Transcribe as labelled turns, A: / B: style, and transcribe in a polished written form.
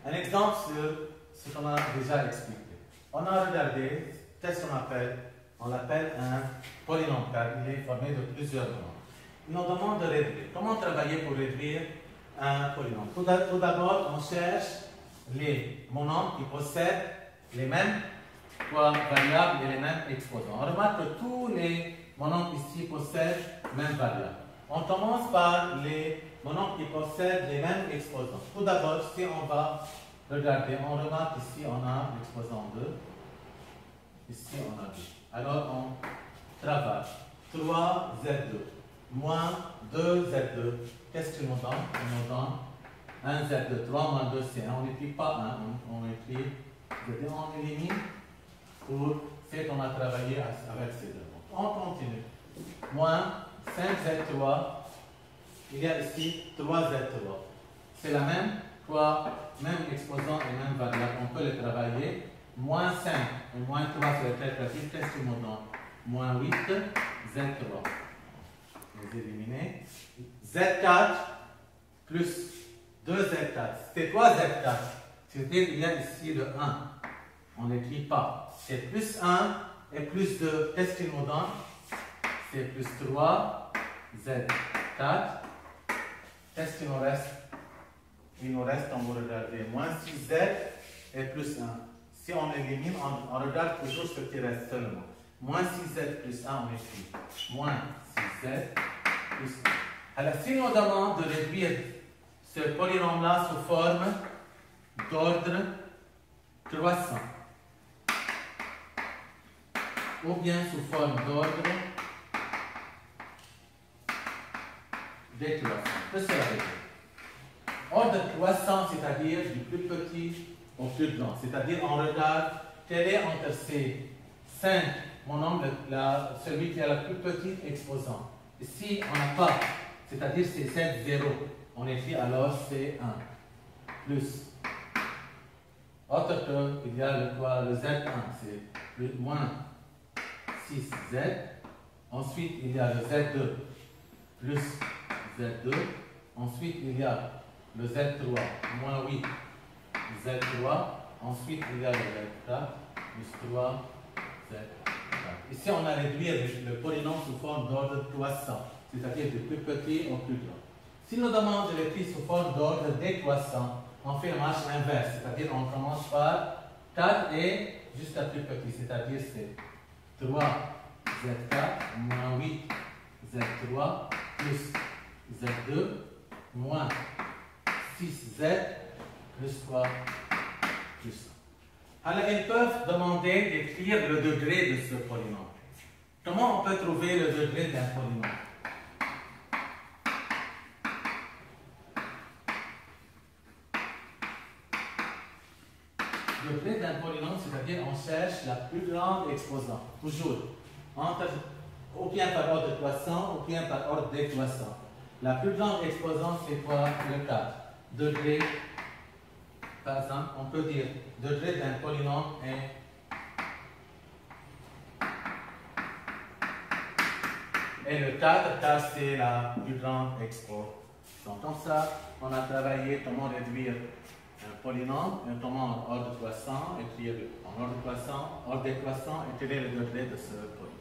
A: Un exemple sur ce qu'on a déjà expliqué. On a regardé, qu'est-ce qu'on appelle? On l'appelle un polynôme car il est formé de plusieurs nombres. Il nous demande de réduire. Comment travailler pour réduire un polynôme? Tout d'abord, on cherche les monombres qui possèdent les mêmes variables et les mêmes exposants. On remarque que tous les monombres ici possèdent les mêmes variables. On commence par les monombres qui possèdent les mêmes exposants. Tout d'abord, si on va regarder, on remarque ici on a l'exposant 2, ici on a 2. Alors on travaille. 3Z2 moins 2Z2. Qu'est-ce qu'il nous donne? Il nous donne 1Z2. 3 moins 2 c'est 1. On n'écrit pas 1, on écrit Z2. On élimine pour ce qu'on a travaillé avec ces deux. On continue. Moins 5Z3. Il y a ici 3Z3. C'est la même, même exposant et même variable. On peut les travailler. Moins 5 et moins 3 sur le alternatif. Qu'est-ce qu'il nous donne? Moins 8, Z3. Les éliminer. Z4 plus 2Z4. C'est quoi Z4? C'est-à-dire qu'il y a ici le 1. On n'écrit pas. C'est plus 1 et plus 2. Qu'est-ce qu'il nous donne? C'est plus 3, Z4. Qu'est-ce qu'il nous reste? Il nous reste, on va regarder, moins 6Z et plus 1. Si on élimine, on regarde toujours ce qui reste seulement. Moins 6Z plus 1, on écrit moins 6Z plus 1. Alors, si on demande de réduire ce polynôme-là sous forme d'ordre croissant, ou bien sous forme d'ordre décroissant, que cela veut dire? Ordre croissant, c'est-à-dire du plus petit au plus grand. C'est-à-dire, on regarde quel est entre ces 5 monombres celui qui a le plus petit exposant. Et si on n'a pas, c'est-à-dire c'est 7, 0, on écrit alors c'est 1. Plus. Autre que, il y a le Z1, c'est moins 6Z. Ensuite, il y a le Z2 plus Z2. Ensuite, il y a le Z3 moins 8 Z3. Ensuite, il y a le Z4 plus 3 Z4. Ici, on a réduit le polynôme sous forme d'ordre croissant, c'est-à-dire du plus petit au plus grand. Si nous demande de l'écrire sous forme d'ordre décroissant, on fait la marche inverse, c'est-à-dire on commence par 4 et jusqu'à plus petit, c'est-à-dire c'est 3 Z4 moins 8 Z3 plus Z2 moins 6Z plus 3 plus 1. Alors, ils peuvent demander d'écrire le degré de ce polynôme. Comment on peut trouver le degré d'un polynôme? Le degré d'un polynôme, c'est-à-dire on cherche la plus grande exposante, toujours, ou bien par ordre croissant, ou bien par ordre décroissant. La plus grande exposante, c'est quoi? Le 4. Degré, par exemple, on peut dire degré d'un polynôme est le 4, car c'est la plus grande exposante. Donc, comme ça, on a travaillé comment réduire un polynôme, notamment en ordre croissant, écrire en ordre croissant, ordre décroissant, et quel est le degré de ce polynôme.